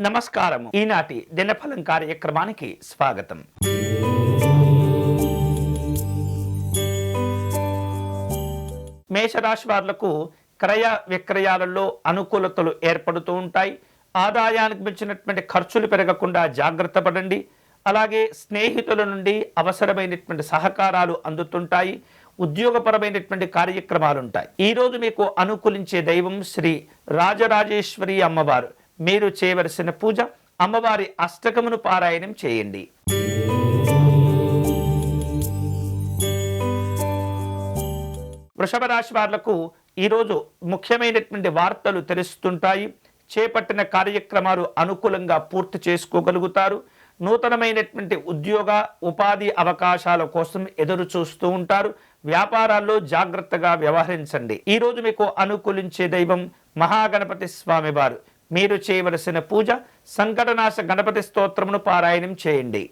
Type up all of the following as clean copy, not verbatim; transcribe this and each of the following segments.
నమస్కారము. ఈనాటి దినఫలం కార్యక్రమానికి స్వాగతం. మేషరాశి వాళ్లకు క్రయ విక్రయాలలో అనుకూలతలు ఏర్పడుతూ ఉంటాయి. ఆదాయానికి మించినటువంటి ఖర్చులు పెరగకుండా జాగ్రత్త పడండి. అలాగే స్నేహితుల నుండి అవసరమైనటువంటి సహకారాలు అందుతుంటాయి. ఉద్యోగపరమైనటువంటి కార్యక్రమాలు ఉంటాయి. ఈరోజు మీకు అనుకూలించే దైవం శ్రీ రాజరాజేశ్వరి అమ్మవారు. మీరు చేయవలసిన పూజ అమ్మవారి అష్టకమును పారాయణం చేయండి. వృషభ రాశి వాళ్లకు ఈరోజు ముఖ్యమైనటువంటి వార్తలు తెలుస్తుంటాయి. చేపట్టిన కార్యక్రమాలు అనుకూలంగా పూర్తి చేసుకోగలుగుతారు. నూతనమైనటువంటి ఉద్యోగ ఉపాధి అవకాశాల కోసం ఎదురు చూస్తూ ఉంటారు. వ్యాపారాల్లో జాగ్రత్తగా వ్యవహరించండి. ఈరోజు మీకు అనుకూలించే దైవం మహాగణపతి స్వామి వారు. మీరు చేయవలసిన పూజ సంకటనాశ గణపతి స్తోత్రమును పారాయణం చేయండి.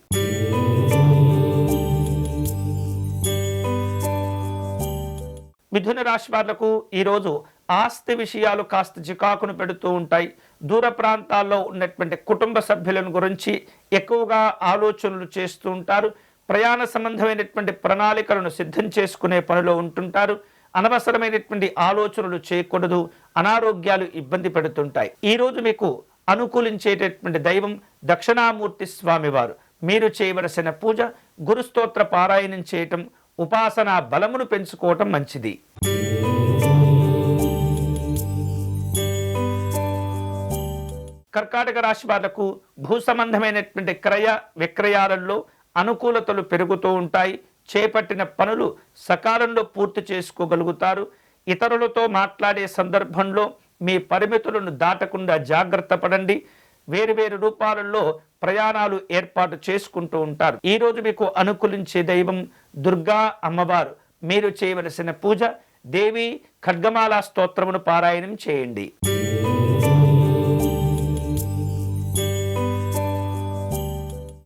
మిథున రాశి వాళ్లకు ఈరోజు ఆస్తి విషయాలు కాస్త చికాకును పెడుతూ ఉంటాయి. దూర ప్రాంతాల్లో ఉన్నటువంటి కుటుంబ సభ్యులను గురించి ఎక్కువగా ఆలోచనలు చేస్తూ ఉంటారు. ప్రయాణ సంబంధమైనటువంటి ప్రణాళికలను సిద్ధం చేసుకునే పనిలో ఉంటుంటారు. అనవసరమైనటువంటి ఆలోచనలు చేయకూడదు. అనారోగ్యాలు ఇబ్బంది పెడుతుంటాయి. ఈరోజు మీకు అనుకూలించేటటువంటి దైవం దక్షిణామూర్తి స్వామివారు. మీరు చేయవలసిన పూజ గురుస్తోత్ర పారాయణం చేయటం, ఉపాసనా బలమును పెంచుకోవటం మంచిది. కర్కాటక రాశి వాళ్లకు భూ సంబంధమైనటువంటి క్రయ విక్రయాలలో అనుకూలతలు పెరుగుతూ ఉంటాయి. చేపట్టిన పనులు సకాలంలో పూర్తి చేసుకోగలుగుతారు. ఇతరులతో మాట్లాడే సందర్భంలో మీ పరిమితులను దాటకుండా జాగ్రత్త పడండి. వేరువేరు రూపాలలో ప్రయాణాలు ఏర్పాటు చేసుకుంటూ ఉంటారు. ఈరోజు మీకు అనుకూలించే దైవం దుర్గా అమ్మవారు. మీరు చేయవలసిన పూజ దేవి ఖడ్గమాల స్తోత్రమును పారాయణం చేయండి.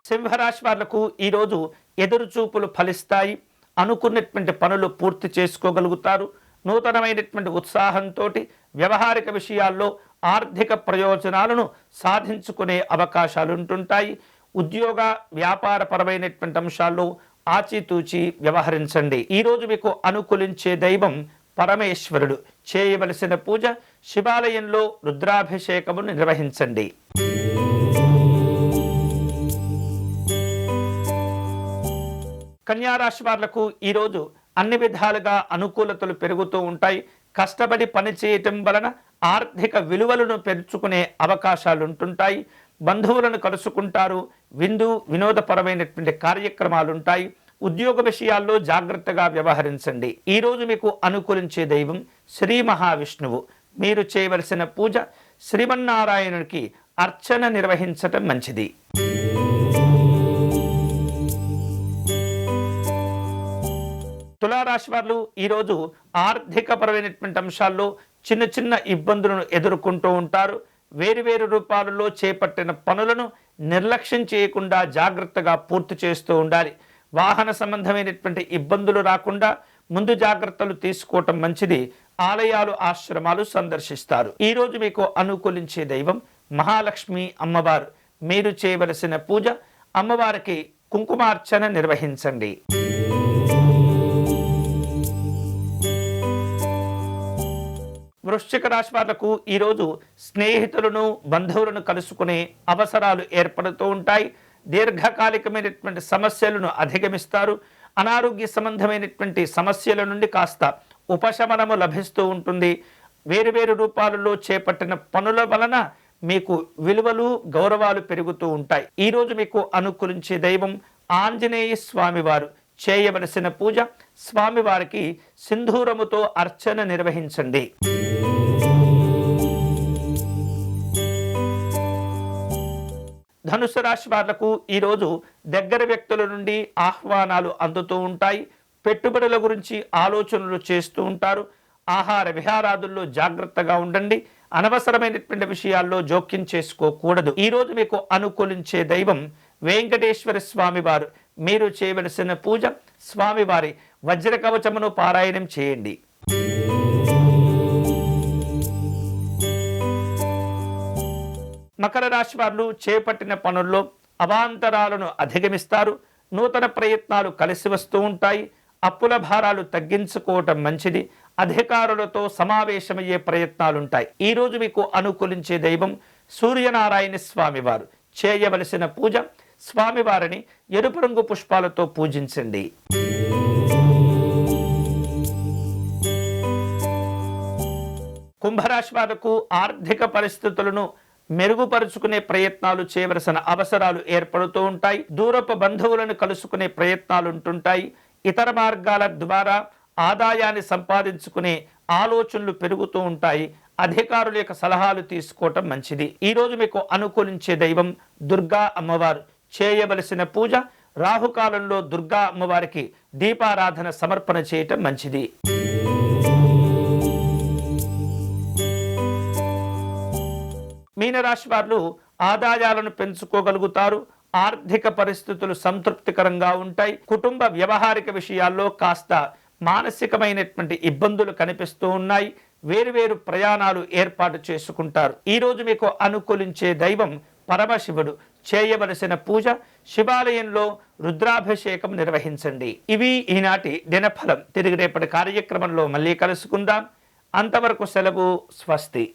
సింహరాశి వాళ్లకు ఈరోజు ఎదురుచూపులు ఫలిస్తాయి. అనుకున్నటువంటి పనులు పూర్తి చేసుకోగలుగుతారు. నూతనమైనటువంటి ఉత్సాహంతో వ్యవహారిక విషయాల్లో ఆర్థిక ప్రయోజనాలను సాధించుకునే అవకాశాలు ఉంటుంటాయి. ఉద్యోగ వ్యాపార పరమైనటువంటి అంశాల్లో ఆచితూచి వ్యవహరించండి. ఈరోజు మీకు అనుకూలించే దైవం పరమేశ్వరుడు. చేయవలసిన పూజ శివాలయంలో రుద్రాభిషేకమును నిర్వహించండి. కన్యారాశి వాళ్లకు ఈరోజు అన్ని విధాలుగా అనుకూలతలు పెరుగుతూ ఉంటాయి. కష్టపడి పని చేయటం వలన ఆర్థిక విలువలను పెంచుకునే అవకాశాలు ఉంటుంటాయి. బంధువులను కలుసుకుంటారు. విందు వినోదపరమైనటువంటి కార్యక్రమాలు ఉంటాయి. ఉద్యోగ విషయాల్లో జాగ్రత్తగా వ్యవహరించండి. ఈరోజు మీకు అనుకూలించే దైవం శ్రీ మహావిష్ణువు. మీరు చేయవలసిన పూజ శ్రీమన్నారాయణునికి అర్చన నిర్వహించటం మంచిది. తులారాశి వారు ఈరోజు ఆర్థిక పరమైనటువంటి అంశాల్లో చిన్న చిన్న ఇబ్బందులను ఎదుర్కొంటూ ఉంటారు. వేరువేరు రూపాలలో చేపట్టిన పనులను నిర్లక్ష్యం చేయకుండా జాగ్రత్తగా పూర్తి చేస్తూ ఉండాలి. వాహన సంబంధమైనటువంటి ఇబ్బందులు రాకుండా ముందు జాగ్రత్తలు తీసుకోవటం మంచిది. ఆలయాలు ఆశ్రమాలు సందర్శిస్తారు. ఈరోజు మీకు అనుకూలించే దైవం మహాలక్ష్మి అమ్మవారు. మీరు చేయవలసిన పూజ అమ్మవారికి కుంకుమార్చన నిర్వహించండి. వృశ్చిక రాశి వాళ్లకు ఈరోజు స్నేహితులను బంధువులను కలుసుకునే అవసరాలు ఏర్పడుతూ ఉంటాయి. దీర్ఘకాలికమైనటువంటి సమస్యలను అధిగమిస్తారు. అనారోగ్య సంబంధమైనటువంటి సమస్యల నుండి కాస్త ఉపశమనము లభిస్తూ ఉంటుంది. వేరువేరు రూపాలలో చేపట్టిన పనుల వలన మీకు విలువలు గౌరవాలు పెరుగుతూ ఉంటాయి. ఈరోజు మీకు అనుకూలించే దైవం ఆంజనేయ స్వామివారు. చేయవలసిన పూజ స్వామివారికి సింధూరముతో అర్చన నిర్వహించండి. ధనుసు రాశి వాళ్లకు ఈరోజు దగ్గర వ్యక్తుల నుండి ఆహ్వానాలు అందుతూ ఉంటాయి. పెట్టుబడుల గురించి ఆలోచనలు చేస్తూ ఉంటారు. ఆహార విహారాదుల్లో జాగ్రత్తగా ఉండండి. అనవసరమైనటువంటి విషయాల్లో జోక్యం చేసుకోకూడదు. ఈరోజు మీకు అనుకూలించే దైవం వెంకటేశ్వర స్వామివారు. మీరు చేయవలసిన పూజ స్వామివారి వజ్ర కవచమును పారాయణం చేయండి. మకర రాశి వారు చేపట్టిన పనుల్లో అవాంతరాలను అధిగమిస్తారు. నూతన ప్రయత్నాలు కలిసి వస్తూ ఉంటాయి. అప్పుల భారాలు తగ్గించుకోవటం మంచిది. అధికారులతో సమావేశమయ్యే ప్రయత్నాలుంటాయి. ఈరోజు మీకు అనుకూలించే దైవం సూర్యనారాయణ స్వామివారు. చేయవలసిన పూజ, స్వామివారిని ఎరుపు రంగు పుష్పాలతో పూజించండి. కుంభరాశి వారికి ఆర్థిక పరిస్థితులను మెరుగుపరుచుకునే ప్రయత్నాలు చేయవలసిన అవసరాలు ఏర్పడుతూ ఉంటాయి. దూరపు బంధువులను కలుసుకునే ప్రయత్నాలు ఉంటుంటాయి. ఇతర మార్గాల ద్వారా ఆదాయాన్ని సంపాదించుకునే ఆలోచనలు పెరుగుతూ ఉంటాయి. అధికారుల యొక్క సలహాలు తీసుకోవటం మంచిది. ఈరోజు మీకు అనుకూలించే దైవం దుర్గా అమ్మవారు. చేయవలసిన పూజ, రాహుకాలంలో దుర్గా అమ్మవారికి దీపారాధన సమర్పణ చేయటం మంచిది. మీనరాశి వారు ఆదాయాలను పెంచుకోగలుగుతారు. ఆర్థిక పరిస్థితులు సంతృప్తికరంగా ఉంటాయి. కుటుంబ వ్యవహారిక విషయాల్లో కాస్త మానసికమైనటువంటి ఇబ్బందులు కనిపిస్తూ ఉన్నాయి. వేరువేరు ప్రయాణాలు ఏర్పాటు చేసుకుంటారు. ఈరోజు మీకు అనుకూలించే దైవం పరమశివుడు. చేయవలసిన పూజ, శివాలయంలో రుద్రాభిషేకం నిర్వహించండి. ఇవి ఈనాటి దినఫలం. తిరిగి రేపటి కార్యక్రమంలో మళ్ళీ కలుసుకుందాం. అంతవరకు సెలవు. స్వస్తి.